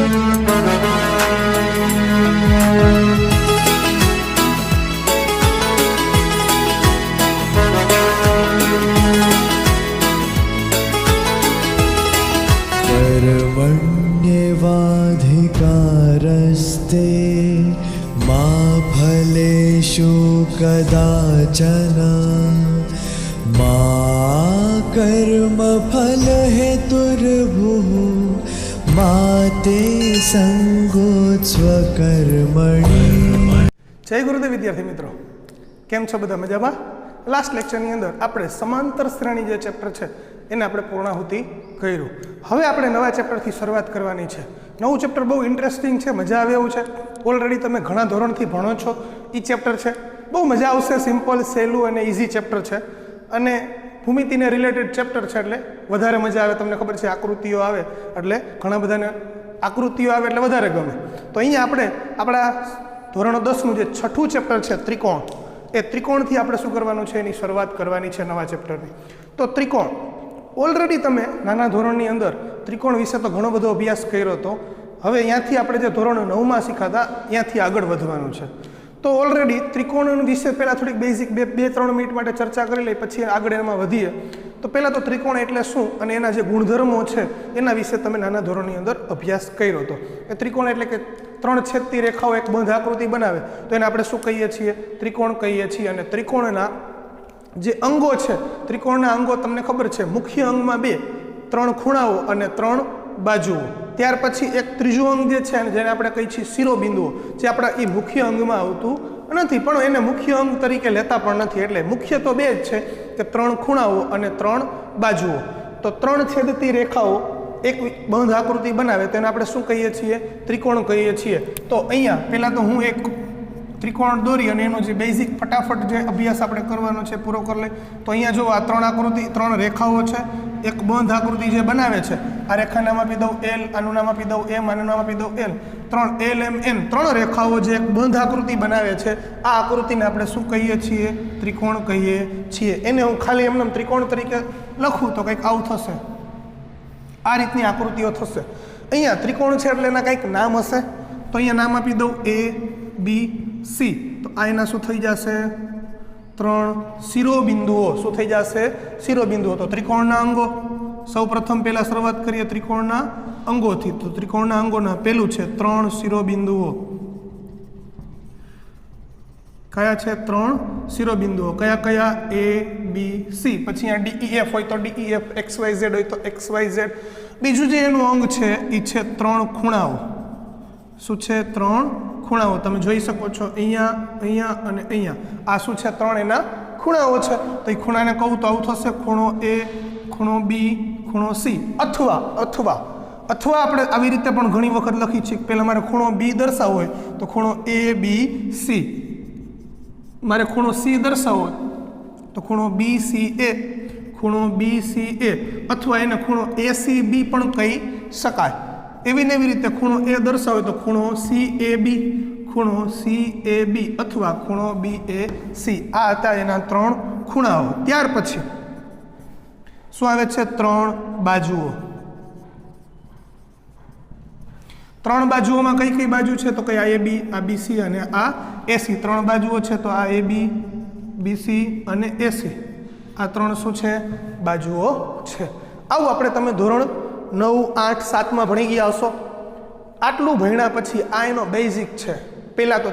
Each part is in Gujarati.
कर्मण्येवाधिकारस्ते मा फलेषु कदाचन मा कर्मफलहेतुर्भुः मा ते संगोत्स्वकर्मणि। जय गुरुदेव विद्यार्थी मित्रों, केम छो बधा मजामां? लास्ट लेक्चરની અંદર આપણે સમાંતર શ્રેણી જે ચેપ્ટર છે એને આપણે પૂર્ણાહુતિ કર્યું. હવે આપણે નવા ચેપ્ટરથી શરૂઆત કરવાની છે. નવું ચેપ્ટર બહુ ઇન્ટરેસ્ટિંગ છે, મજા આવે એવું છે. ઓલરેડી તમે ઘણા ધોરણથી ભણો છો. એ ચેપ્ટર છે, બહુ મજા આવશે. સિમ્પલ, સહેલું અને ઇઝી ચેપ્ટર છે અને ભૂમિતિને રિલેટેડ ચેપ્ટર છે એટલે વધારે મજા આવે. તમને ખબર છે આકૃતિઓ આવે એટલે ઘણા બધાને આકૃતિઓ આવે એટલે વધારે ગમે. તો અહીંયા આપણે આપણા ધોરણ 10નું જે છઠ્ઠું ચેપ્ટર છે ત્રિકોણ, એ ત્રિકોણથી આપણે શું કરવાનું છે એની શરૂઆત કરવાની છે નવા ચેપ્ટરની. તો ત્રિકોણ ઓલરેડી તમે નાના ધોરણની અંદર ત્રિકોણ વિશે તો ઘણો બધો અભ્યાસ કર્યો હતો. હવે અહીંયાથી આપણે જે ધોરણ 9માં શીખાતા ત્યાંથી આગળ વધવાનું છે. તો ઓલરેડી ત્રિકોણ વિશે પહેલાં થોડીક બેઝિક 2-3 મિનિટ માટે ચર્ચા કરી લઈએ, પછી આગળ એમાં વધીએ. તો પહેલાં તો ત્રિકોણ એટલે શું અને એના જે ગુણધર્મો છે એના વિશે તમે નાના ધોરણની અંદર અભ્યાસ કર્યો હતો. એ ત્રિકોણ એટલે કે 3 છેદતી રેખાઓ એક બંધ આકૃતિ બનાવે તો એને આપણે શું કહીએ છીએ? ત્રિકોણ કહીએ છીએ. અને ત્રિકોણના જે અંગો છે, ત્રિકોણના અંગો તમને ખબર છે, મુખ્ય અંગમાં 2, 3 ખૂણાઓ અને 3 બાજુઓ. ત્યાર પછી એક ત્રીજું અંગ જે છે જેને આપણે કહીએ છીએ શિરોબિંદુઓ, જે આપણા એ મુખ્ય અંગમાં આવતું નથી, પણ એને મુખ્ય અંગ તરીકે લેતા પણ નથી. એટલે મુખ્ય તો 2 જ છે કે 3 ખૂણાઓ અને 3 બાજુઓ. તો 3 છેદતી રેખાઓ એક બંધ આકૃતિ બનાવે તો એને આપણે શું કહીએ છીએ? ત્રિકોણ કહીએ છીએ. તો અહીંયા પહેલાં તો હું એક ત્રિકોણ દોરી અને એનો જે બેઝિક ફટાફટ જે અભ્યાસ આપણે કરવાનો છે પૂરો કરી લઈએ. તો અહીંયા જો આ 3 આકૃતિ, 3 રેખાઓ છે, એક બંધ આકૃતિ જે બનાવે છે. આ રેખા નામ આપી દઉં L, આનું નામ આપી દઉં M, આનું નામ આપી દઉં L. 3 L, M, N 3 રેખાઓ જે એક બંધ આકૃતિ બનાવે છે, આ આકૃતિને આપણે શું કહીએ છીએ? ત્રિકોણ કહીએ છીએ. એને હું ખાલી એમને ત્રિકોણ તરીકે લખું તો કંઈક આવું થશે. આ રીતની આકૃતિઓ થશે. અહીંયા ત્રિકોણ છે એટલે એના કંઈક નામ હશે. તો અહીંયા નામ આપી દઉં A, B, C. તો આ એના શું થઈ જશે? 3 શિરોબિંદુઓ. શું થઈ જશે? શિરોબિંદુઓ. તો ત્રિકોણના અંગો સૌ પ્રથમ પહેલાં શરૂઆત કરીએ ત્રિકોણના અંગોથી. તો ત્રિકોણના અંગોના પહેલું છે 3 શિરોબિંદુઓ. કયા છે? 3 શિરોબિંદુઓ. કયા કયા? A, B, C. પછી આ DEF હોય તો DEF, XYZ હોય તો XYZ. બીજું જે એનું અંગ છે એ છે 3 ખૂણાઓ. શું છે? 3 ખૂણાઓ. તમે જોઈ શકો છો અહીંયા, અહીંયા અને અહીંયા. આ શું છે? 3 એના ખૂણાઓ છે. તો એ ખૂણાને કહું તો આવું થશે: ખૂણો A, ખૂણો B, ખૂણો C. અથવા આપણે આવી રીતે પણ ઘણી વખત લખી છે. પહેલાં મારે ખૂણો B દર્શાવવો હોય તો ખૂણો A, B, C. મારે ખૂણો C દર્શાવવો હોય તો ખૂણો BCA, ખૂણો BCA. અથવા એને ખૂણો ACB પણ કહી શકાય. એવી ને એવી રીતે ખૂણો A દર્શાવે તો ખૂણો CAB, ખૂણો CAB અથવા ખૂણો BAC. આ હતા એના 3 ખૂણાઓ. ત્યાર પછી શું આવે છે? 3 બાજુઓ. 3 બાજુઓમાં કઈ કઈ બાજુ છે? તો કઈ આ AB, આ BC અને આ AC. 3 બાજુઓ છે તો આ AB, BC અને AC. આ 3 શું છે? બાજુઓ છે. આવું આપણે તમે ધોરણ 9, 8, 7માં ભણી ગયા હશો. આટલું ભણ્યા પછી આ એનો બેઝિક છે. પહેલાં તો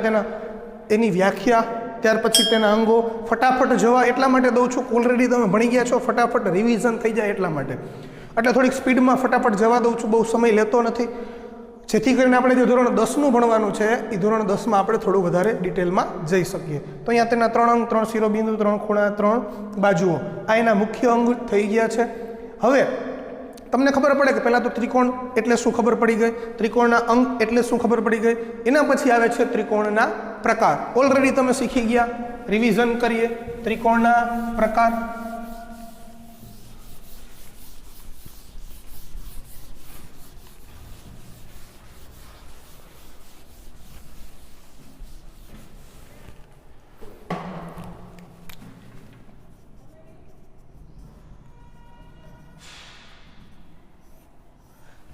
એની વ્યાખ્યા, ત્યાર પછી તેના અંગો. ફટાફટ જવા એટલા માટે દઉં છું, ઓલરેડી તમે ભણી ગયા છો, ફટાફટ રિવિઝન થઈ જાય એટલા માટે. એટલે થોડીક સ્પીડમાં ફટાફટ જવા દઉં છું, બહુ સમય લેતો નથી, જેથી કરીને આપણે જે ધોરણ 10નું ભણવાનું છે એ ધોરણ 10માં આપણે થોડું વધારે ડિટેલમાં જઈ શકીએ. તો અહીંયા તેના 3 અંગ, 3 શિરોબિંદુ, 3 ખૂણા, 3 બાજુઓ. આ એના મુખ્ય અંગ થઈ ગયા છે. હવે તમને ખબર પડે કે પહેલાં તો ત્રિકોણ એટલે શું ખબર પડી ગઈ, ત્રિકોણના અંગ એટલે શું ખબર પડી ગઈ. એના પછી આવે છે ત્રિકોણના પ્રકાર. ઓલરેડી તમે શીખી ગયા. રિવિઝન કરીએ. ત્રિકોણના પ્રકાર.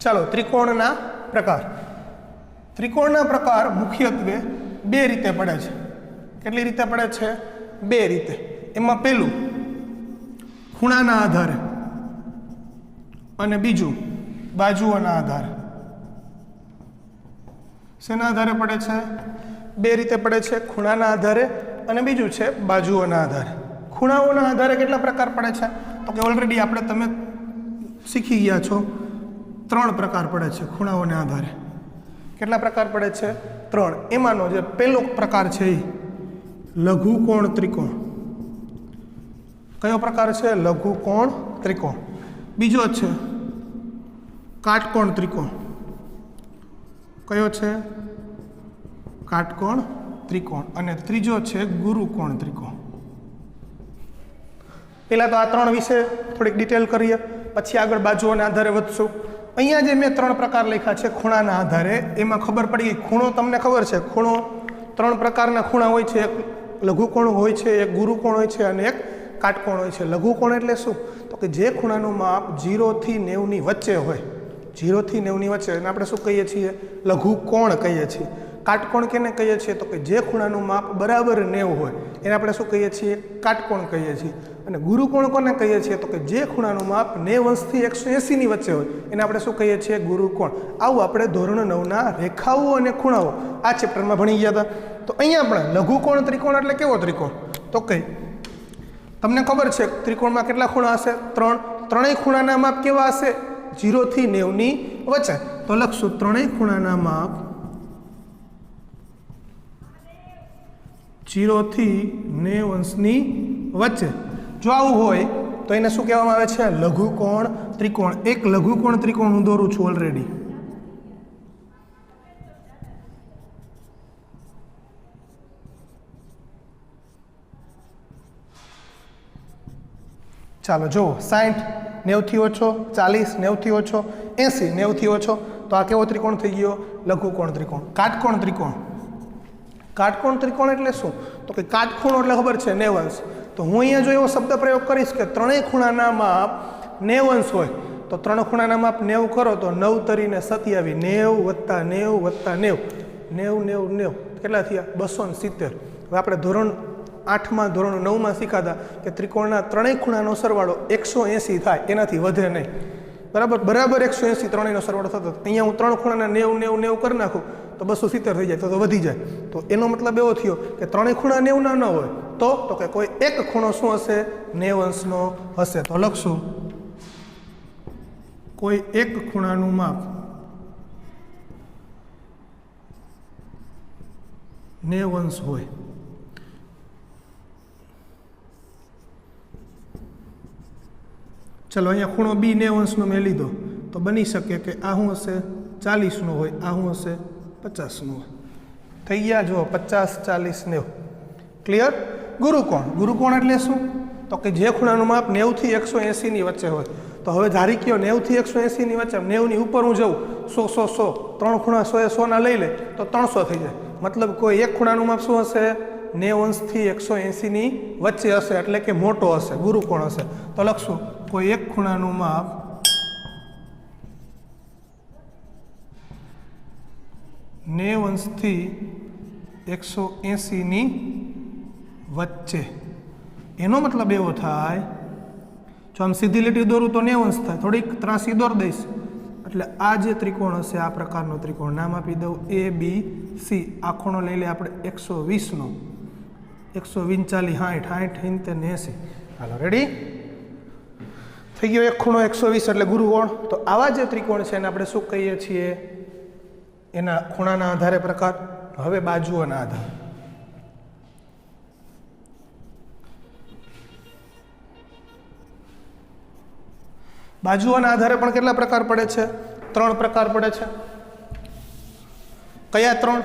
ચાલો, ત્રિકોણના પ્રકાર. ત્રિકોણના પ્રકાર મુખ્યત્વે બે રીતે પડે છે. કેટલી રીતે પડે છે? બે રીતે. એમાં પહેલું ખૂણાના આધારે અને બીજું બાજુઓના આધારે. શેના આધારે પડે છે? બે રીતે પડે છે, ખૂણાના આધારે અને બીજું છે બાજુઓના આધારે. ખૂણાઓના આધારે કેટલા પ્રકાર પડે છે? તો કે ઓલરેડી આપણે તમે શીખી ગયા છો, 3 પ્રકાર પડે છે ખૂણાઓના આધારે. કેટલા પ્રકાર પડે છે? 3. એમાંનો જે પહેલો પ્રકાર છે એ લઘુકોણ ત્રિકોણ. કયો પ્રકાર છે? લઘુકોણ ત્રિકોણ. બીજો છે કાટકોણ ત્રિકોણ. કયો છે? કાટકોણ ત્રિકોણ. અને ત્રીજો છે ગુરુકોણ ત્રિકોણ. પહેલા તો આ 3 વિશે થોડીક ડિટેલ કરીએ, પછી આગળ બાજુઓના આધારે વધશું. અહીંયા જે મેં 3 પ્રકાર લખ્યા છે ખૂણાના આધારે, એમાં ખબર પડી ગઈ. ખૂણો તમને ખબર છે, ખૂણો 3 પ્રકારના ખૂણા હોય છે. એક લઘુકોણ હોય છે, એક ગુરુકોણ હોય છે અને એક કાટકોણ હોય છે. લઘુકોણ એટલે શું? તો કે જે ખૂણાનું માપ 0 થી 90 ની વચ્ચે હોય. 0 થી 90 ની વચ્ચે એને આપણે શું કહીએ છીએ? લઘુકોણ કહીએ છીએ. કાટકોણ કેને કહીએ છીએ? તો કે જે ખૂણાનું માપ બરાબર 90 હોય એને આપણે શું કહીએ છીએ? કાટકોણ કહીએ છીએ. અને ગુરુકોણ કોને કહીએ છીએ? તો કે જે ખૂણાનું માપ 90 અંશથી 180 ની વચ્ચે હોય એને આપણે શું કહીએ છીએ? ગુરુકોણ. આવું આપણે ધોરણ 9ના રેખાઓ અને ખૂણાઓ આ ચેપ્ટરમાં ભણી ગયા હતા. તો અહીંયા આપણે લઘુકોણ ત્રિકોણ એટલે કેવો ત્રિકોણ? તો કે તમને ખબર છે ત્રિકોણમાં કેટલા ખૂણા હશે? 3. ત્રણેય ખૂણાના માપ કેવા હશે? 0 થી 90 ની વચ્ચે. તો લખશું ત્રણેય ખૂણાના માપ 0 થી 90 અંશની વચ્ચે. જો આવું હોય તો એને શું કહેવામાં આવે છે? લઘુકોણ ત્રિકોણ. એક લઘુકોણ ત્રિકોણ હું દોરું છું ઓલરેડી. ચાલો જુઓ, 60 90 થી ઓછો, 40 90 થી ઓછો, 80 90 થી ઓછો. તો આ કેવો ત્રિકોણ થઈ ગયો? લઘુકોણ ત્રિકોણ. કાટકોણ ત્રિકોણ. કાટકોણ ત્રિકોણ એટલે શું? તો કે કાટખૂણો એટલે ખબર છે 90 અંશ. તો હું અહીંયા જો એવો શબ્દ પ્રયોગ કરીશ કે ત્રણેય ખૂણાના માપ 90 અંશ હોય, તો 3 ખૂણાના માપ 90 કરો તો 9 તરીને 27, 90 + 90 + 90, 90 90 90 કેટલા થયા? 270. હવે આપણે ધોરણ 8માં ધોરણ 9માં શીખાતા કે ત્રિકોણના ત્રણેય ખૂણાનો સરવાળો 180 થાય, એનાથી વધે નહીં. બરાબર? બરાબર 180 ત્રણેયનો સરવાળો થતો. અહીંયા હું 3 ખૂણાના 90 90 90 કરી નાખું તો 270 થઈ જાય, તો વધી જાય. તો એનો મતલબ એવો થયો કે ત્રણેય ખૂણા 90 ના ન હોય તો કે કોઈ એક ખૂણો શું હશે? 90 અંશનો હશે. તો લખશું કોઈ એક ખૂણાનું માપ 90 અંશ હોય. ચલો અહીંયા ખૂણો બી 90 અંશનો મેં લીધો તો બની શકે કે આ શું હશે? 40નો હોય, આ શું હશે? 50નો હોય. થઈ ગયા જો 50 40 90. ક્લિયર? ગુરુકોણ. ગુરુકોણ એટલે શું? તો કે જે ખૂણાનું માપ 90 થી 180 ની વચ્ચે હોય. તો હવે ધારી કયો 90 થી 180 ની વચ્ચે, 90 ની ઉપર હું જઉં 100 100 100, 3 ખૂણા 100 100 ના લઈ લે તો 300 થઈ જાય. મતલબ કોઈ એક ખૂણાનું માપ શું હશે? 90 અંશથી 180 ની વચ્ચે હશે, એટલે કે મોટો હશે, ગુરુકોણ હશે. તો લખશું કોઈ એક ખૂણાનું માપ 90 અંશથી 180 ની વચ્ચે. એનો મતલબ એવો થાય, જો આમ સીધી લીટી દોરું તો 90 અંશ થાય, થોડીક ત્રાસી દોર દઈશ એટલે આ જે ત્રિકોણ હશે, આ પ્રકારનો ત્રિકોણ, નામ આપી દઉં ABC. આ ખૂણો લઈ લે આપણે 120નો, 140 60 60 70 80. હાલો રેડી? થઈ ગયો એક ખૂણો 120 એટલે ગુરુકોણ. તો આવા જે ત્રિકોણ છે એને આપણે શું કહીએ છીએ? એના ખૂણાના આધારે પ્રકાર. હવે બાજુઓના આધારે. બાજુઓના આધારે પણ કેટલા પ્રકાર પડે છે? 3 પ્રકાર પડે છે. કયા 3?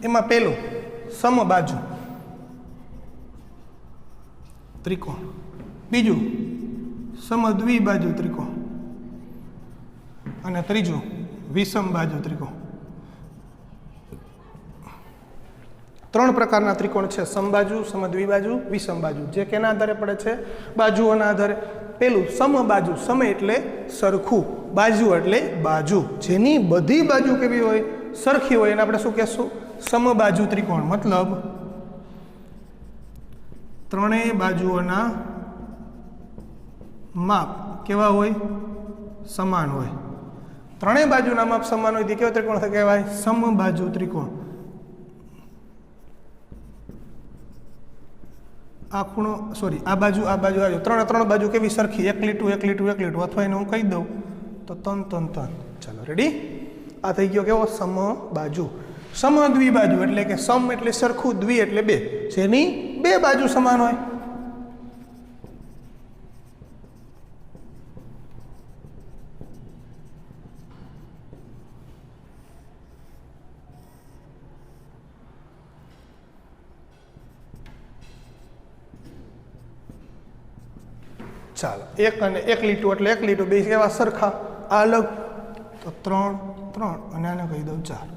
એમાં પહેલું સમબાજુ ત્રિકોણ, બીજું સમદ્વિબાજુ ત્રિકોણ અને ત્રીજું વિષમ બાજુ ત્રિકોણ. ત્રણ પ્રકારના ત્રિકોણ છે, સમબાજુ, સમદ્વિબાજુ, વિષમબાજુ, જે કેના આધારે પડે છે? બાજુઓના આધારે. પેલું સમબાજુ, સમ એટલે સરખું, બાજુ એટલે બાજુ, જેની બધી બાજુ કેવી હોય? સરખી હોય, એને આપણે શું કહેશું? સમબાજુ ત્રિકોણ. મતલબ ત્રણેય બાજુઓના માપ કેવા હોય? સમાન હોય. ત્રણેય બાજુના માપ સમાન હોય તે કેવો ત્રિકોણ કહેવાય? સમબાજુ ત્રિકોણ. આ ખૂણો સોરી આ બાજુ આવ્યો, ત્રણ બાજુ કેવી? સરખી, એક લીટું અથવા એને હું કહી દઉં તો ત્રણ. ચાલો રેડી. આ થઈ ગયો કેવો? સમબાજુ. સમદ્વિબાજુ એટલે કે સમ એટલે સરખું, દ્વિ એટલે બે, જેની બે બાજુ સમાન હોય. ચાલો, એક અને એક લીટું એટલે એક લીટું, બે કેવા? સરખા. આ અલગ તો ત્રણ અને આને કહી દઉં 4.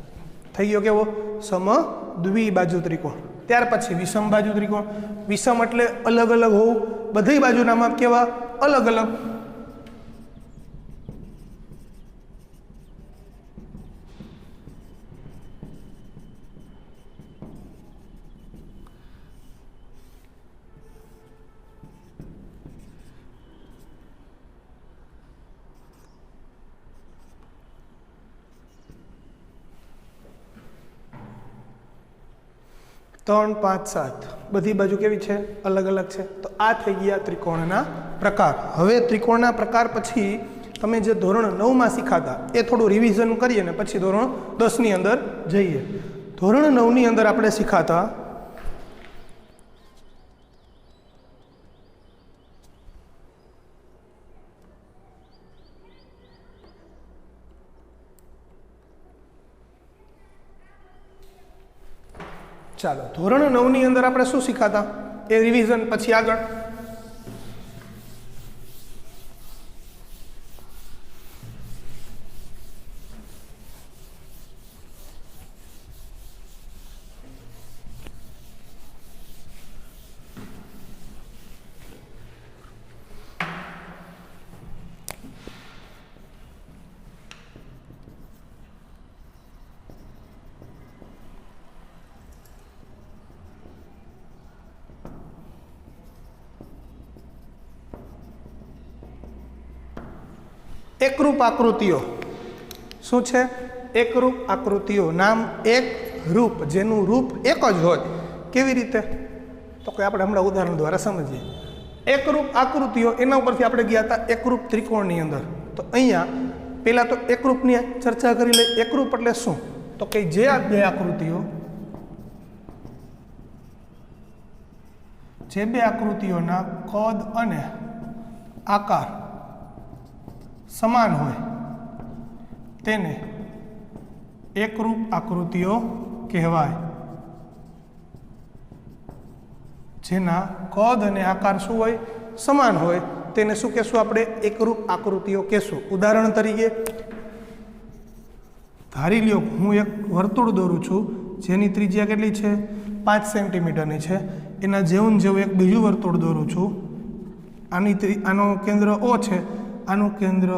થઈ ગયો કેવો? સમદ્વિબાજુ ત્રિકોણ. ત્યાર પછી વિષમ બાજુ ત્રિકોણ. વિષમ એટલે અલગ અલગ હોવું, બધી બાજુના માપ કેવા? અલગ અલગ. ત્રણ, 5, 7 બધી બાજુ કેવી છે? અલગ અલગ છે. તો આ થઈ ગયા ત્રિકોણના પ્રકાર. હવે ત્રિકોણના પ્રકાર પછી તમે જે ધોરણ 9માં શીખાતા એ થોડું રિવિઝન કરીએ ને પછી ધોરણ 10ની અંદર જઈએ. ધોરણ 9ની અંદર આપણે શીખાતા ચાલો, ધોરણ 9ની અંદર આપણે શું શીખાતા એ રિવિઝન પછી આગળ. એકરૂપ આકૃતિઓ શું છે? એકરૂપ આકૃતિઓ. નામ એક, રૂપ, જેનું રૂપ એક જ હોય. કેવી રીતે? તો કે આપણે હમણાં ઉદાહરણ દ્વારા સમજીએ. એકરૂપ આકૃતિઓ, એના ઉપરથી આપણે ગયા હતા એકરૂપ ત્રિકોણની અંદર. તો અહીંયા પહેલાં તો એકરૂપની ચર્ચા કરી લઈએ. એકરૂપ એટલે શું? તો કે જે આ બે આકૃતિઓ, જે બે આકૃતિઓના કદ અને આકાર સમાન હોય તેને એકરૂપ આકૃતિઓ કહેવાય. જેના કદ અને આકાર શું હોય? સમાન હોય, તેને શું કહેશું આપણે? એકરૂપ આકૃતિઓ કહેશું. ઉદાહરણ તરીકે ધારી લ્યો, હું એક વર્તુળ દોરું છું જેની ત્રિજ્યા કેટલી છે? 5 સેન્ટીમીટરની છે. એના જેવું એક બીજું વર્તુળ દોરું છું. આનું કેન્દ્ર O છે, આનું કેન્દ્ર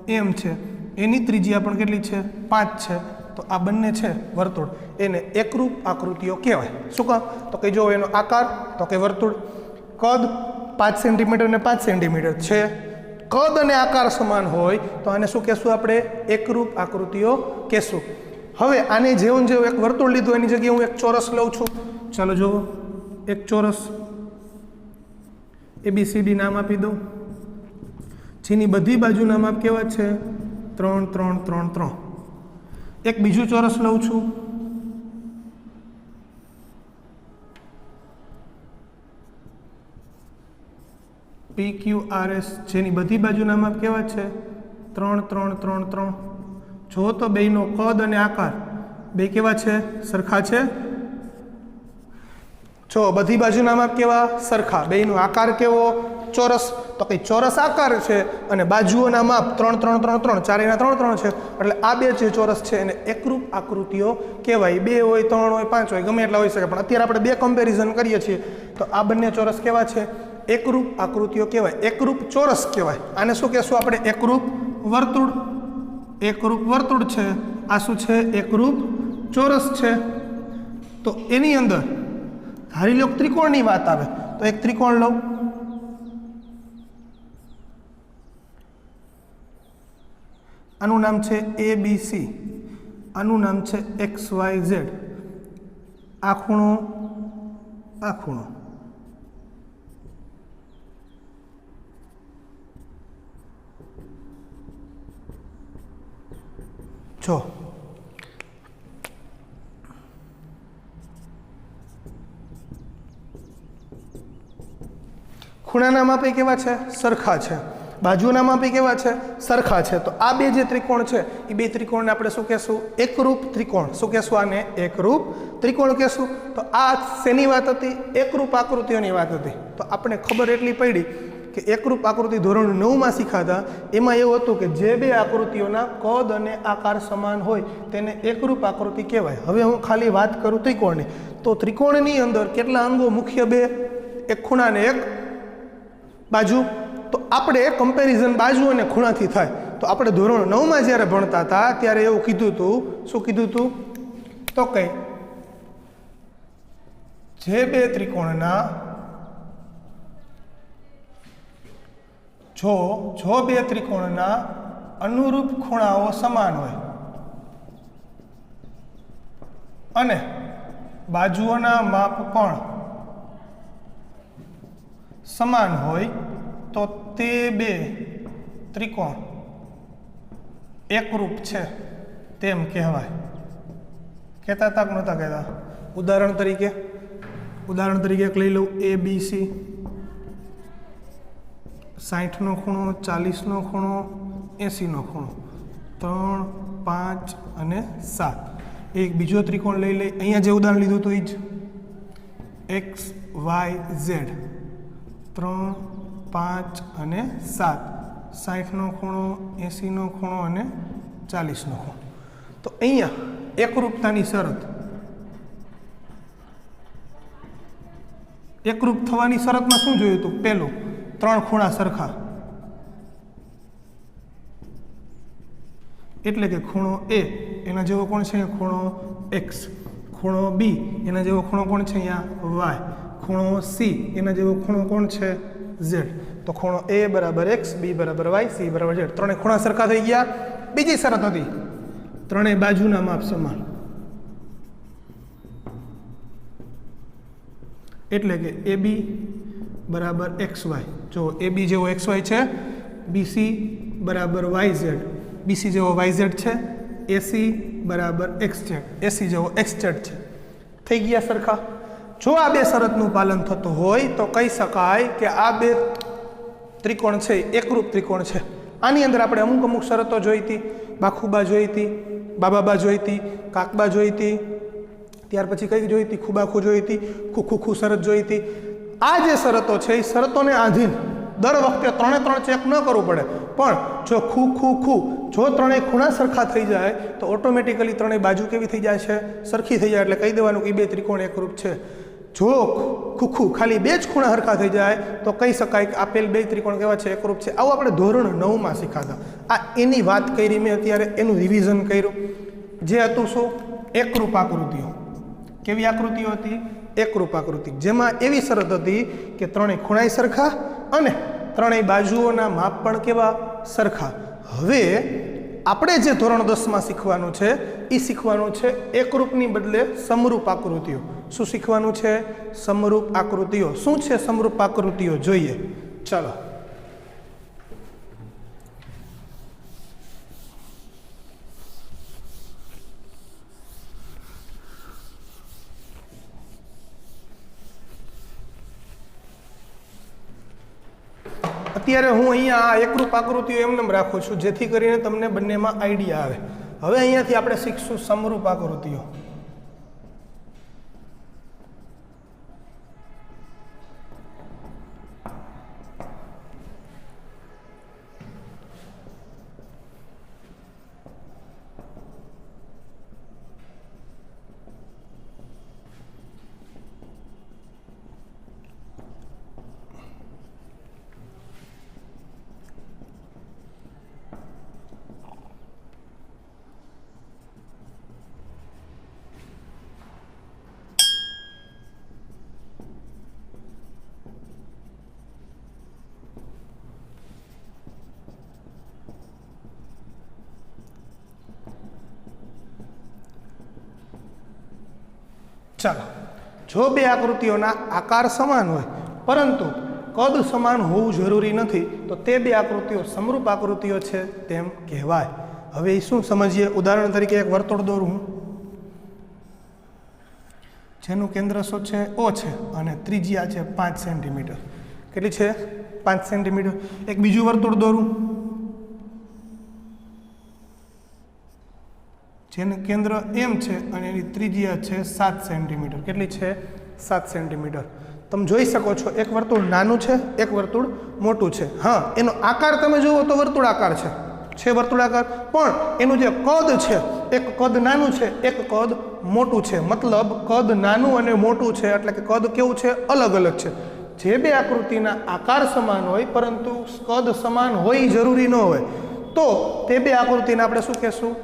M છે, એની ત્રિજ્યા પણ કેટલી છે? 5 છે. તો આ બંને છે વર્તુળ, એને એકરૂપ આકૃતિઓ કહેવાય. શું કહો? તો કે જો એનો આકાર, તો કે વર્તુળ, કદ 5 સેન્ટીમીટર ને 5 સેન્ટીમીટર છે, કદ અને આકાર સમાન હોય તો આને શું કહેશું આપણે? એકરૂપ આકૃતિઓ કહેશું. હવે આને જેવું એક વર્તુળ લીધું એની જગ્યાએ હું એક ચોરસ લઉં છું. ચાલો જુઓ, એક ચોરસ ABCD નામ આપી દઉં, જેની બધી બાજુના માપ કેવા છે? 3, 3, 3, 3. એક બીજું ચોરસ લઉં છું, PQRS, જેની બધી બાજુના માપ કેવા છે? 3, 3, 3, 3. જો તો બેયનો કદ અને આકાર બે કેવા છે? સરખા છે. જો બધી બાજુના માપ કેવા? સરખા. બેયનો આકાર કેવો? ચોરસ, તો કે ચોરસ આકાર છે અને બાજુઓના માપ 3 3 3 3 ચારેયના 3 3 છે, એટલે આ બે જે ચોરસ છે એને એકરૂપ આકૃતિઓ કહેવાય. 2 હોય 3 હોય 5 હોય ગમે એટલા હોઈ શકે, પણ અત્યારે આપણે બે કમ્પેરિઝન કરીએ છીએ તો આ બંને ચોરસ કેવા છે? એકરૂપ આકૃતિઓ કહેવાય, એકરૂપ ચોરસ કહેવાય. આને શું કહેશું આપણે? એકરૂપ વર્તુળ. એકરૂપ વર્તુળ છે, આ શું છે? એકરૂપ ચોરસ છે. તો એની અંદર ધારી લો ત્રિકોણની વાત આવે તો એક ત્રિકોણ લો, આનું નામ છે ABC, આનું નામ છે XYZ. આ ખૂણો, આ ખૂણો. જો ખૂણાના માપે કેવા છે? સરખા છે. બાજુના માપે કેવા છે? સરખા છે. તો આ બે જે ત્રિકોણ છે એ બે ત્રિકોણને આપણે શું કહેશું? એકરૂપ ત્રિકોણ. શું કહેશું આને? એકરૂપ ત્રિકોણ કહેશું. તો આ શેની વાત હતી? એકરૂપ આકૃતિઓની વાત હતી. તો આપણે ખબર એટલી પડી કે એકરૂપ આકૃતિ ધોરણ 9માં શીખાતા એમાં એવું હતું કે જે બે આકૃતિઓના કદ અને આકાર સમાન હોય તેને એકરૂપ આકૃતિ કહેવાય. હવે હું ખાલી વાત કરું ત્રિકોણની, તો ત્રિકોણની અંદર કેટલા અંગો મુખ્ય? બે, એક ખૂણા અને એક બાજુ. તો આપણે કમ્પેરિઝન બાજુ અને ખૂણાથી થાય. તો આપણે ધોરણ 9માં જ્યારે ભણતા હતા ત્યારે એવું કીધું હતું. શું કીધું હતું? તો કે જે બે ત્રિકોણના જો બે ત્રિકોણના અનુરૂપ ખૂણાઓ સમાન હોય અને બાજુઓના માપ પણ સમાન હોય તો તે બે ત્રિકોણ એકરૂપ છે તેમ કહેવાય. કહેતા હતા કે નહોતા કહેતા? ઉદાહરણ તરીકે લઈ લઉં ABC, 60નો ખૂણો, 40નો ખૂણો, 80નો ખૂણો, 3 5 અને 7. એક બીજો ત્રિકોણ લઈ લઈ. અહીંયા જે ઉદાહરણ લીધું હતું એ જ XYZ, 3 5 અને 7, 60નો ખૂણો, 80નો ખૂણો અને 40નો ખૂણો. તો અહીંયા એકરૂપતાની શરત, એકરૂપ થવાની શરતમાં શું જોયું હતું? પહેલું, 3 ખૂણા સરખા, એટલે કે ખૂણો A એના જેવો કોણ છે? ખૂણો X. ખૂણો B એના જેવો ખૂણો કોણ છે? અહીંયા Y. ખૂણો C એના જેવો ખૂણો કોણ છે? Z. તો ખૂણો A બરાબર X, B બરાબર Y, C બરાબર Z. ત્રણેય ખૂણા સરખા થઈ ગયા. બીજી શરત હતી, ત્રણેય બાજુના માપ સમાન, એટલે કે AB બરાબર XY. જો AB જેવો XY છે, BC બરાબર YZ, BC જેવો YZ છે, AC બરાબર XZ, AC જેવો XZ છે. થઈ ગયા સરખા. જો આ બે શરતનું પાલન થતું હોય તો કહી શકાય કે આ બે ત્રિકોણ છે એકરૂપ ત્રિકોણ છે. આની અંદર આપણે અમુક શરતો જોઈ હતી. બાખુબા જોઈ હતી, બાબાબા જોઈ હતી, કાકબા જોઈ હતી, ત્યાર પછી કઈ જોઈ હતી? ખુબાખુ જોઈ હતી, ખુખુખુ શરત જોઈ હતી. આ જે શરતો છે એ શરતોને આધીન દર વખતે 3 ચેક ન કરવું પડે, પણ જો ખુ જો ત્રણેય ખૂણા સરખા થઈ જાય તો ઓટોમેટિકલી ત્રણેય બાજુ કેવી થઈ જાય છે? સરખી થઈ જાય. એટલે કહી દેવાનું કે બે ત્રિકોણ એકરૂપ છે. જો ખુખુ ખાલી બે જ ખૂણા સરખા થઈ જાય તો કહી શકાય કે આપેલ બે ત્રિકોણ કેવા છે? એકરૂપ છે. આવું આપણે ધોરણ 9માં શીખાતા. આ એની વાત કરી મેં અત્યારે, એનું રિવિઝન કર્યું. જે હતું શું? એકરૂપ આકૃતિઓ. કેવી આકૃતિઓ હતી? એકરૂપ આકૃતિ. જેમાં એવી શરત હતી કે ત્રણેય ખૂણાય સરખા અને ત્રણેય બાજુઓના માપ પણ કેવા? સરખા. હવે આપણે જે ધોરણ 10માં શીખવાનું છે એ શીખવાનું છે એકરૂપની બદલે સમરૂપ આકૃતિઓ. શું શીખવાનું છે? સમરૂપ આકૃતિઓ. શું છે સમરૂપ આકૃતિઓ? જોઈએ. ચાલો. અત્યારે હું અહીંયા આ એકરૂપ આકૃતિઓ એમને રાખું છું જેથી કરીને તમને બંનેમાં આઈડિયા આવે. હવે અહીંયાથી આપણે શીખશું સમરૂપ આકૃતિઓ. ચાલો, જો બે આકૃતિઓના આકાર સમાન હોય પરંતુ કદ સમાન હોવું જરૂરી નથી તો તે બે આકૃતિઓ સમરૂપ આકૃતિઓ છે તેમ કહેવાય. હવે એ શું સમજીએ? ઉદાહરણ તરીકે એક વર્તુળ દોરું હું, જેનું કેન્દ્ર શું છે? O છે અને ત્રિજ્યા છે 5 સેન્ટીમીટર. કેટલી છે? 5 સેન્ટીમીટર. એક બીજું વર્તુળ દોરું જેનું કેન્દ્ર M છે અને એની ત્રિજ્યા છે 7 સેન્ટીમીટર. કેટલી છે? 7 સેન્ટીમીટર. તમે જોઈ શકો છો એક વર્તુળ નાનું છે, એક વર્તુળ મોટું છે. હા, એનો આકાર તમે જુઓ તો વર્તુળાકાર છે વર્તુળાકાર, પણ એનું જે કદ છે, એક કદ નાનું છે, એક કદ મોટું છે. મતલબ કદ નાનું અને મોટું છે એટલે કે કદ કેવું છે? અલગ અલગ છે. જે બે આકૃતિના આકાર સમાન હોય પરંતુ કદ સમાન હોય જરૂરી ન હોય તો તે બે આકૃતિને આપણે શું કહેશું?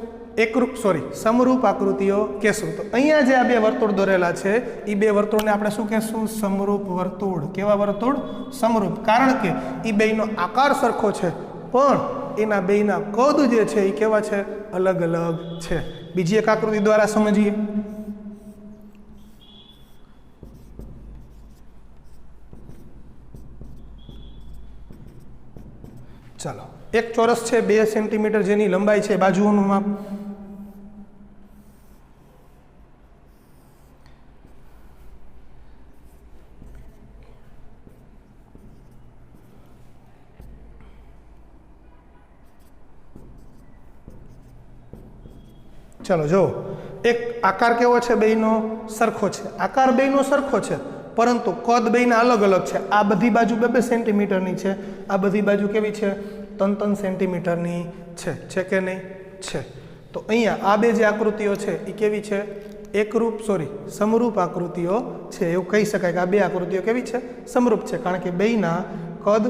સમરૂપ આકૃતિઓ કહેશું. તો અહીંયા જે આ બે વર્તુળ દોરેલા છે એ બે વર્તુળને આપણે શું કહેશું? સમરૂપ વર્તુળ. કેવા વર્તુળ? સમરૂપ. કારણ કે એ બેયનો આકાર સરખો છે પણ એના બેયના કદ જે છે એ કેવા છે? અલગ અલગ છે. બીજી એક આકૃતિ દ્વારા સમજીએ. ચાલો, એક ચોરસ છે 2 સેન્ટીમીટર જેની લંબાઈ છે, બાજુઓનું માપ. ચાલો જો, એક આકાર કેવો છે? બેયનો સરખો છે. આકાર બેયનો સરખો છે પરંતુ કદ બેયના અલગ અલગ છે. આ બધી બાજુ 2 સેન્ટીમીટરની છે, આ બધી બાજુ કેવી છે? 3 સેન્ટીમીટરની છે કે નહીં? છે. તો અહીંયા આ બે જે આકૃતિઓ છે એ કેવી છે? સમરૂપ આકૃતિઓ છે. એવું કહી શકાય કે આ બે આકૃતિઓ કેવી છે? સમરૂપ છે. કારણ કે બેયના કદ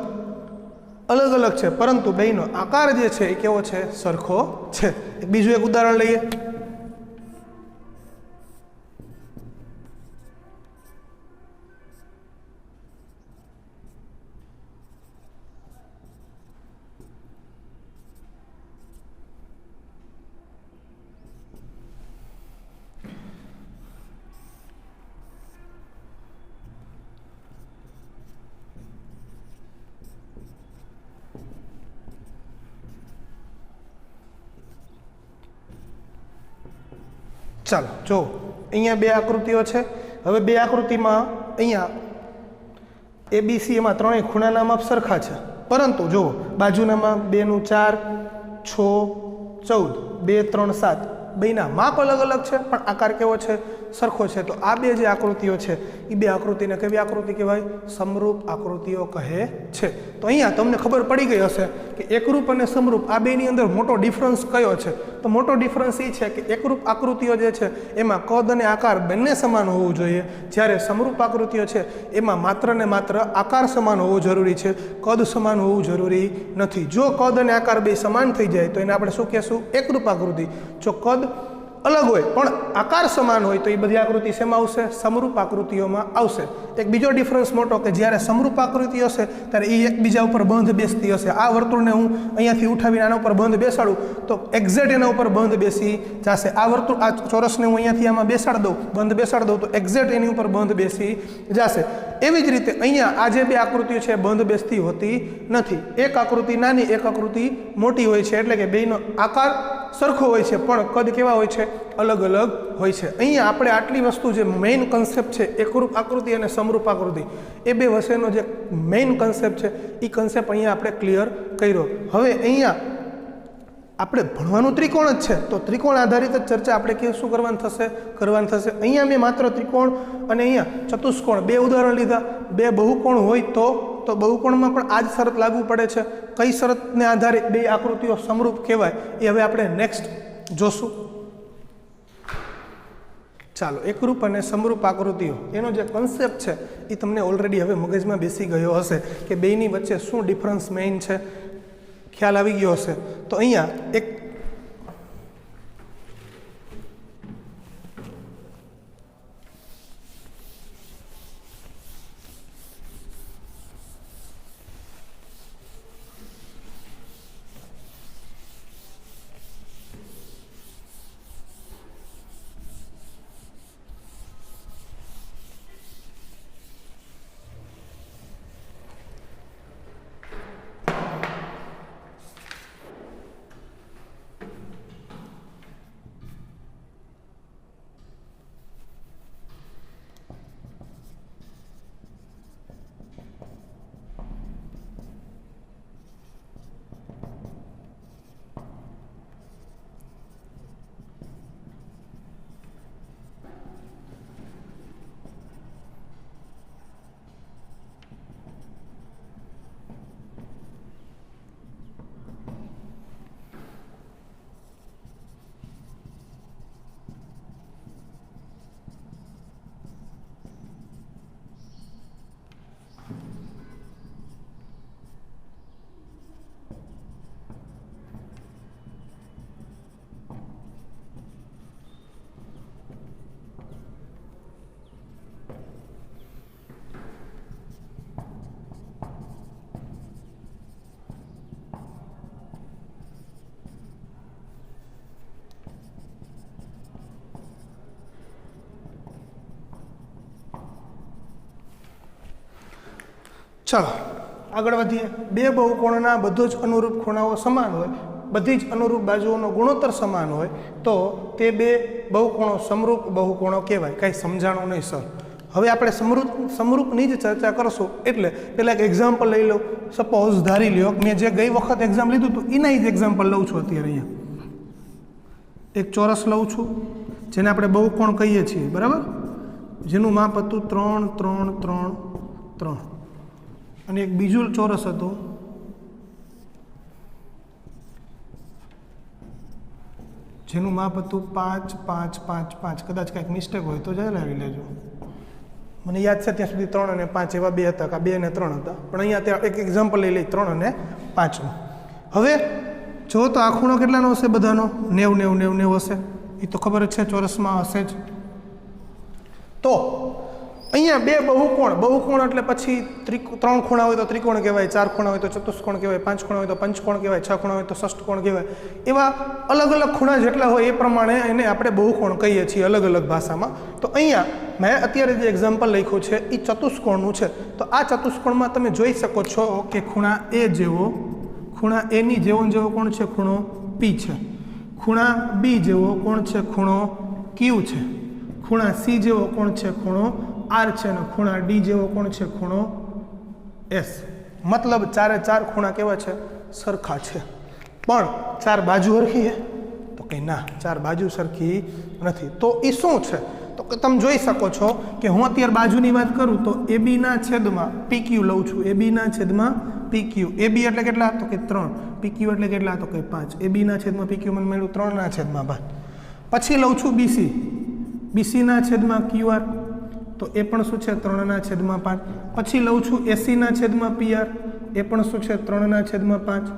અલગ અલગ છે પરંતુ બેયનો આકાર જે છે એ કેવો છે? સરખો છે. બીજું એક ઉદાહરણ લઈએ. ચાલો જો, અહીંયા બે આકૃતિઓ છે. હવે બે આકૃતિમાં અહીંયા ABC એમાં ત્રણેય ખૂણાના માપ સરખા છે પરંતુ જો બાજુનામાં 2 નું 4, 6, 14, 2, 3, 7 બેયના માપ અલગ અલગ છે પણ આકાર કેવો છે? સરખો છે. તો આ બે જે આકૃતિઓ છે એ બે આકૃતિને કેવી આકૃતિ કહેવાય? સમરૂપ આકૃતિઓ કહે છે. તો અહીંયા તમને ખબર પડી ગઈ હશે કે એકરૂપ અને સમરૂપ આ બેની અંદર મોટો ડિફરન્સ કયો છે? તો મોટો ડિફરન્સ એ છે કે એકરૂપ આકૃતિઓ જે છે એમાં કદ અને આકાર બંને સમાન હોવું જોઈએ, જ્યારે સમરૂપ આકૃતિઓ છે એમાં માત્ર ને માત્ર આકાર સમાન હોવો જરૂરી છે, કદ સમાન હોવું જરૂરી નથી. જો કદ અને આકાર બે સમાન થઈ જાય તો એને આપણે શું કહેશું? એકરૂપ આકૃતિ. જો કદ અલગ હોય પણ આકાર સમાન હોય તો એ બધી આકૃતિ શેમાં આવશે? સમરૂપ આકૃતિઓમાં આવશે. એક બીજો ડિફરન્સ મોટો કે જ્યારે સમરૂપ આકૃતિ હશે ત્યારે એ એકબીજા ઉપર બંધ બેસતી હશે. આ વર્તુળને હું અહીંયાથી ઉઠાવીને આના ઉપર બંધ બેસાડું તો એક્ઝેક્ટ એના ઉપર બંધ બેસી જશે. આ વર્તુળ, આ ચોરસને હું અહીંયાથી આમાં બંધ બેસાડી દઉં તો એક્ઝેક્ટ એની ઉપર બંધ બેસી જશે. એવી જ રીતે અહીંયા આ જે બે આકૃતિઓ છે બંધ બેસતી હોતી નથી. એક આકૃતિ નાની, એક આકૃતિ મોટી હોય છે એટલે કે બેયનો આકાર સરખો હોય છે પણ કદ કેવા હોય છે? અલગ અલગ હોય છે. અહીંયા આપણે આટલી વસ્તુ જે મેઇન કન્સેપ્ટ છે એકરૂપ આકૃતિ અને સમરૂપ આકૃતિ એ બે વચ્ચેનો જે મેઇન કન્સેપ્ટ છે એ કન્સેપ્ટ અહીંયા આપણે ક્લિયર કર્યો. હવે અહીંયા આપણે ભણવાનું ત્રિકોણ જ છે તો ત્રિકોણ આધારિત જ ચર્ચા આપણે શું કરવાની થશે. અહીંયા મેં માત્ર ત્રિકોણ અને અહીંયા ચતુષ્કોણ બે ઉદાહરણ લીધા. બે બહુકોણ હોય તો બહુકોણમાં પણ આ જ શરત લાગુ પડે છે. કઈ શરતને આધારે બે આકૃતિઓ સમરૂપ કહેવાય એ હવે આપણે નેક્સ્ટ જોશું. ચાલો, એકરૂપ અને સમરૂપ આકૃતિઓ એનો જે કન્સેપ્ટ છે એ તમને ઓલરેડી હવે મગજમાં બેસી ગયો હશે કે બેયની વચ્ચે શું ડિફરન્સ મેઇન છે, ખ્યાલ આવી ગયો હશે. તો અહીંયા એક ચાલો આગળ વધીએ. બે બહુકોણના બધો જ અનુરૂપ ખૂણાઓ સમાન હોય, બધી જ અનુરૂપ બાજુઓનો ગુણોત્તર સમાન હોય તો તે બે બહુકોણો સમરૂપ બહુકોણો કહેવાય. કાંઈ સમજાણું નહીં સર. હવે આપણે સમરૂપની જ ચર્ચા કરશું. એટલે પહેલાં એક એક્ઝામ્પલ લઈ લો. સપોઝ ધારી લ્યો મેં જે ગઈ વખત એક્ઝામ લીધું હતું એના જ એક્ઝામ્પલ લઉં છું. અત્યારે અહીંયા એક ચોરસ લઉં છું જેને આપણે બહુકોણ કહીએ છીએ, બરાબર, જેનું માપ હતું 3 3 3 3, અને એક બીજું ચોરસ હતું જેનું માપ હતું 5 5 5 5. કદાચ કાંઈક મિસ્ટેક હોય તો જણાવી લેજો. મને યાદ છે ત્યાં સુધી 3 અને 5 એવા બે હતા, કાં 2 અને 3 હતા, પણ અહીંયા ત્યાં એક એક્ઝામ્પલ લઈ લઈ 3 અને 5નું. હવે જો તો આ ખૂણો કેટલાનો હશે? બધાનો 90 90 90 90 હશે. એ તો ખબર જ છે, ચોરસમાં હશે જ. તો અહીંયા બે બહુકોણ એટલે પછી 3 ખૂણા હોય તો ત્રિકોણ કહેવાય, 4 ખૂણા હોય તો ચતુષ્કોણ કહેવાય, 5 ખૂણા હોય તો પંચકોણ કહેવાય, 6 ખૂણા હોય તો ષષ્ઠકોણ કહેવાય. એવા અલગ અલગ ખૂણા જેટલા હોય એ પ્રમાણે એને આપણે બહુકોણ કહીએ છીએ અલગ અલગ ભાષામાં. તો અહીંયા મેં અત્યારે જે એક્ઝામ્પલ લખ્યું છે એ ચતુષ્કોણનું છે. તો આ ચતુષ્કોણમાં તમે જોઈ શકો છો કે ખૂણા એ જેવો, ખૂણા એની જેવો કોણ છે? ખૂણો પી છે. ખૂણા બી જેવો કોણ છે? ખૂણો ક્યુ છે. ખૂણા સી જેવો કોણ છે? ખૂણો આર છે. અને ખૂણા ડી જેવો કોણ છે? ખૂણો એસ. મતલબ ચારે ચાર ખૂણા કેવા છે? સરખા છે. પણ ચાર બાજુ સરખી છે તો કંઈ ના, ચાર બાજુ સરખી નથી. તો એ શું છે? તો કે તમે જોઈ શકો છો કે હું અત્યારે બાજુની વાત કરું તો એ બીના છેદમાં પી ક્યુ લઉં છું. એ બીના છેદમાં પી ક્યુ. એ બી એટલે કેટલા? તો કે 3. પી ક્યુ એટલે કેટલા? તો કે 5. એ બીના છેદમાં પી ક્યુ મને મળ્યું 3 છેદમાં 5. પછી લઉં છું બીસી. બીસીના છેદમાં ક્યુ આર, તો એ પણ શું છે? 3 છેદમાં 5. પછી લઉં છું એસીના છેદમાં પી આર, એ પણ શું છે? 3 છેદમાં 5.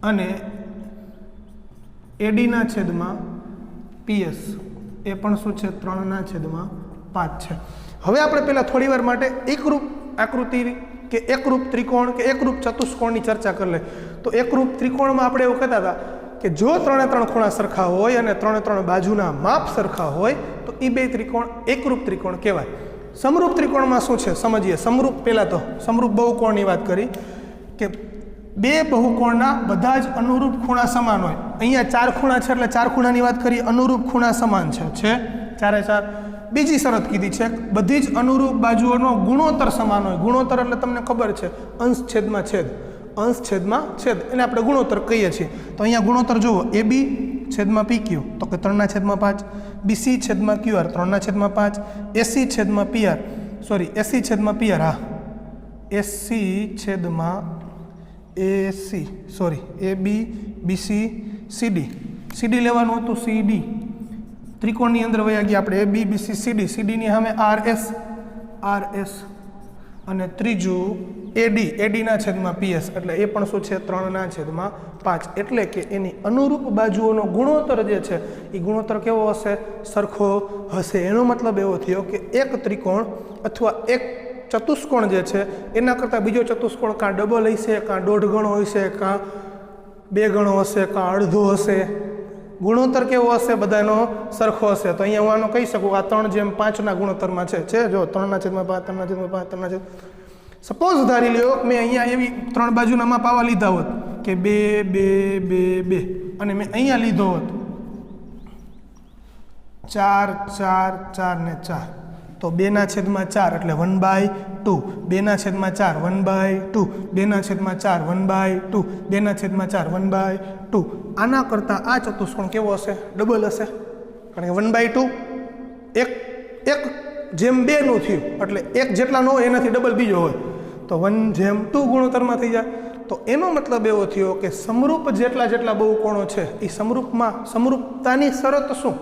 અને એડીના છેદમાં પીએસ, એ પણ શું છે? 3 છેદમાં 5 છે. હવે આપણે પહેલાં થોડી વાર માટે એકરૂપ આકૃતિ કે એકરૂપ ત્રિકોણ કે એકરૂપ ચતુષ્કોણની ચર્ચા કરી લે. તો એકરૂપ ત્રિકોણમાં આપણે એવું કહેતા હતા કે જો 3 ખૂણા સરખા હોય અને 3 બાજુના માપ સરખા હોય તો એ બે ત્રિકોણ એકરૂપ ત્રિકોણ કહેવાય. સમરૂપ ત્રિકોણમાં શું છે સમજીએ. સમરૂપ પહેલાં તો સમરૂપ બહુકોણની વાત કરી કે બે બહુકોણના બધા જ અનુરૂપ ખૂણા સમાન હોય. અહીંયા 4 ખૂણા છે એટલે 4 ખૂણાની વાત કરી, અનુરૂપ ખૂણા સમાન છે ચારે ચાર. બીજી શરત કીધી છે બધી જ અનુરૂપ બાજુઓનો ગુણોત્તર સમાન હોય. ગુણોત્તર એટલે તમને ખબર છે અંશ છેદમાં છેદ, અંશ છેદમાં છેદ, એને આપણે ગુણોત્તર કહીએ છીએ. તો અહીંયા ગુણોત્તર જુઓ, એ બી છેદમાં પી ક્યુ તો કે 3 છેદમાં 5, બીસી છેદમાં ક્યુ આર 3 છેદમાં 5, એસી છેદમાં પી આર, સોરી એસી છેદમાં પી આર, હા એસી છેદમાં એસી, સોરી એ બી બીસી સીડી. સીડી લેવાનું હતું, સીડી ત્રિકોણની અંદર વયા ગયા આપણે. એ બી બીસી સીડી, સીડીની સામે આરએસ, આરએસ, અને ત્રીજું એડી, એડીના છેદમાં પીએસ, એટલે એ પણ શું છે? 3 છેદમાં 5. એટલે કે એની અનુરૂપ બાજુઓનો ગુણોત્તર જે છે એ ગુણોત્તર કેવો હશે? સરખો હશે. એનો મતલબ એવો થયો કે એક ત્રિકોણ અથવા એક ચતુષ્કોણ જે છે એના કરતાં બીજો ચતુષ્કોણ કાં ડબલ હશે, કાં 1.5 ગણો હશે, કાં 2 ગણો હશે, કાં અડધો હશે. ગુણોત્તર કેવો હશે? બધાનો સરખો હશે. તો અહીંયા હું આનો કહી શકું આ 3:5 ગુણોત્તરમાં છે. જો 3 છેદમાં 5, 3 છેદમાં 5, 3 છેદ. સપોઝ ધારી લ્યો મેં અહીંયા એવી 3 બાજુના માપ આવા લીધા હોત કે 2 2 2 2, અને મેં અહીંયા લીધો હોત 4 4 4 ને 4, તો 2 છેદમાં 4 એટલે 1/2, 2 છેદમાં 4 1/2, 2 છેદમાં 4 1/2, 2 છેદમાં 4 1/2. આના કરતાં આ ચતુષ્કોણ કેવો હશે? ડબલ હશે. કારણ કે 1/2 એક જેમ 2 નું થયું, એટલે એક જેટલા ન હોય એનાથી ડબલ બીજો હોય તો 1:2 ગુણોત્તરમાં થઈ જાય. તો એનો મતલબ એવો થયો કે સમરૂપ જેટલા બહુકોણો છે એ સમરૂપતાની શરત શું?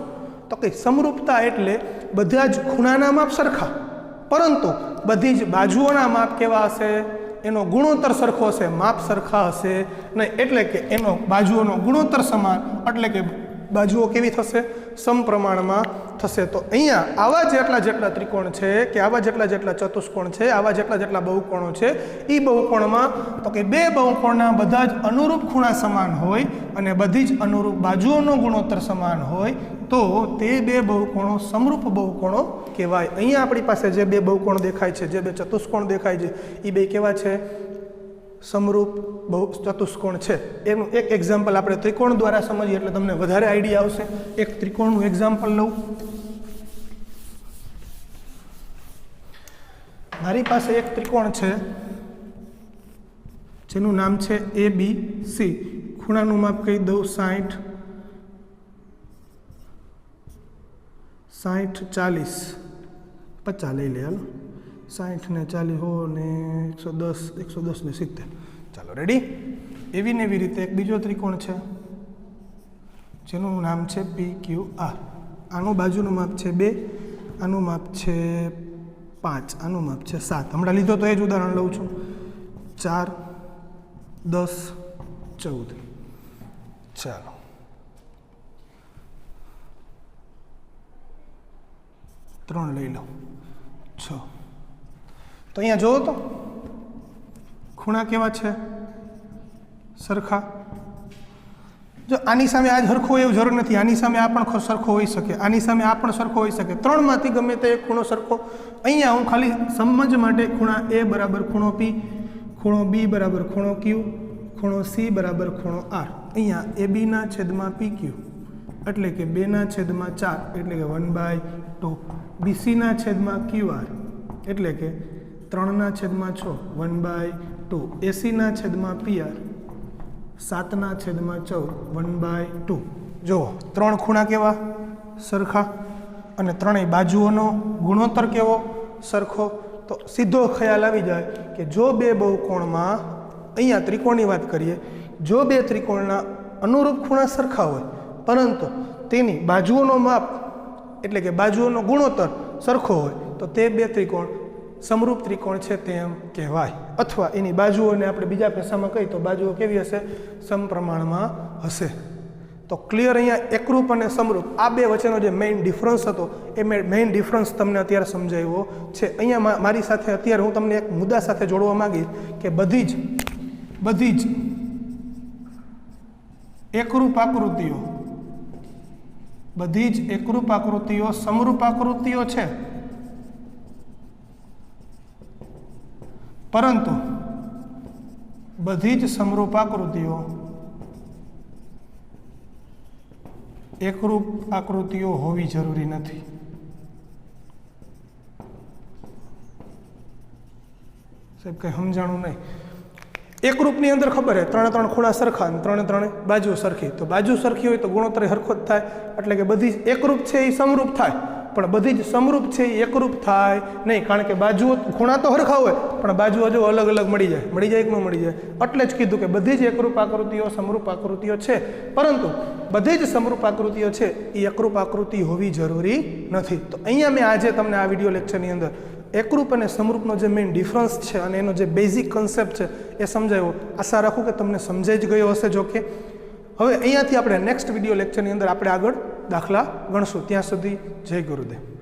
તો કે સમરૂપતા એટલે બધા જ ખૂણાના માપ સરખા, પરંતુ બધી જ બાજુઓના માપ કેવા હશે? એનો ગુણોત્તર સરખો હશે, માપ સરખા હશે નહીં. એટલે કે એનો બાજુઓનો ગુણોત્તર સમાન, એટલે કે બાજુઓ કેવી થશે? સમપ્રમાણમાં થશે. તો અહીંયા આવા જેટલા ત્રિકોણ છે કે આવા જેટલા ચતુષ્કોણ છે, આવા જેટલા બહુકોણો છે, એ બહુકોણમાં તો કે બે બહુકોણના બધા જ અનુરૂપ ખૂણા સમાન હોય અને બધી જ અનુરૂપ બાજુઓનો ગુણોત્તર સમાન હોય. તો તે બે બહુકોણો સમરૂપ બહુકોણો કહેવાય. અહીંયા આપણી પાસે જે બે બહુકોણ દેખાય છે, જે બે ચતુષ્કોણ દેખાય છે, એ બે કેવા છે? સમરૂપ ચતુષ્કોણ છે. એનું એક એક્ઝામ્પલ આપણે ત્રિકોણ દ્વારા સમજીએ એટલે તમને વધારે આઈડિયા આવશે. એક ત્રિકોણનું એક્ઝામ્પલ લઉં. મારી પાસે એક ત્રિકોણ છે જેનું નામ છે ABC. ખૂણાનું માપ કહી દઉં 60 40 50 લઈ લે. હાલો 60 ને 40 હો ને 110 ને 70. ચાલો રેડી. એવી ને એવી રીતે એક બીજો ત્રિકોણ છે જેનું નામ છે PQR. આનું બાજુનું માપ છે 2, આનું માપ છે 5, આનું માપ છે 7. હમણાં લીધો તો એ જ ઉદાહરણ લઉં છું. 4 10 14. ચાલો ત્રણ લઈ લો 6. તો અહીંયા જોવો તો ખૂણા કેવા છે? સરખા. જો આની સામે આ જ સરખો હોય એવું જરૂર નથી. આની સામે આ પણ સરખો હોઈ શકે, આની સામે આ પણ સરખો હોઈ શકે. ત્રણમાંથી ગમે તે એક ખૂણો સરખો. અહીંયા હું ખાલી સમજ માટે ખૂણા A બરાબર ખૂણો P, ખૂણો B બરાબર ખૂણો Q, ખૂણો C બરાબર ખૂણો R. અહીંયા ABના છેદમાં PQ એટલે કે 2/4 એટલે કે 1/2. BCના છેદમાં QR એટલે કે 3/6 1/2. ACના છેદમાં PR 7/14 1/2. જુઓ ત્રણ ખૂણા કેવા? સરખા. અને ત્રણેય બાજુઓનો ગુણોત્તર કેવો? સરખો. તો સીધો ખ્યાલ આવી જાય કે જો બે બહુકોણમાં, અહીંયા ત્રિકોણની વાત કરીએ, જો બે ત્રિકોણના અનુરૂપ ખૂણા સરખા હોય પરંતુ તેની બાજુઓનો માપ એટલે કે બાજુઓનો ગુણોત્તર સરખો હોય તો તે બે ત્રિકોણ સમરૂપ ત્રિકોણ છે તેમ કહેવાય. અથવા એની બાજુઓને આપણે બીજા ભાષામાં કહીએ તો બાજુઓ કેવી હશે? સમપ્રમાણમાં હશે. તો ક્લિયર. અહીંયા એકરૂપ અને સમરૂપ આ બે વચ્ચેનો જે મેઇન ડિફરન્સ હતો એ મેઇન ડિફરન્સ તમને અત્યારે સમજાવ્યો છે. અહીંયા મારી સાથે અત્યારે હું તમને એક મુદ્દા સાથે જોડવા માંગીશ કે બધી જ એકરૂપ આકૃતિઓ, બધી જ એકરૂપ આકૃતિઓ સમરૂપ આકૃતિઓ છે, પરંતુ બધી જ સમરૂપ આકૃતિઓ એકરૂપ આકૃતિઓ હોવી જરૂરી નથી. સાહેબ કંઈ સમજાણું નહીં. એકરૂપની અંદર ખબર છે ત્રણે ખૂણા સરખા અને ત્રણે બાજુ સરખી. તો બાજુ સરખી હોય તો ગુણોત્તર સરખો જ થાય. એટલે કે બધી જ એકરૂપ છે એ સમરૂપ થાય, પણ બધી જ સમરૂપ છે એ એકરૂપ થાય નહીં. કારણ કે બાજુઓ ખૂણા તો સરખા હોય પણ બાજુઓ જો અલગ અલગ મળી જાય કે ન મળી જાય. એટલે જ કીધું કે બધી જ એકરૂપ આકૃતિઓ સમરૂપ આકૃતિઓ છે, પરંતુ બધી જ સમરૂપ આકૃતિઓ છે એ એકરૂપ આકૃતિ હોવી જરૂરી નથી. તો અહીંયા મેં આજે તમને આ વિડીયો લેક્ચરની અંદર એકરૂપ અને સમરૂપનો જે મેઇન ડિફરન્સ છે અને એનો જે બેઝિક કન્સેપ્ટ છે એ સમજાવ્યો. આશા રાખું કે તમને સમજાઈ જ ગયો હશે. જો કે હવે અહીંયાથી આપણે નેક્સ્ટ વિડીયો લેક્ચરની અંદર આપણે આગળ દાખલા ગણશું. ત્યાં સુધી જય ગુરુદેવ.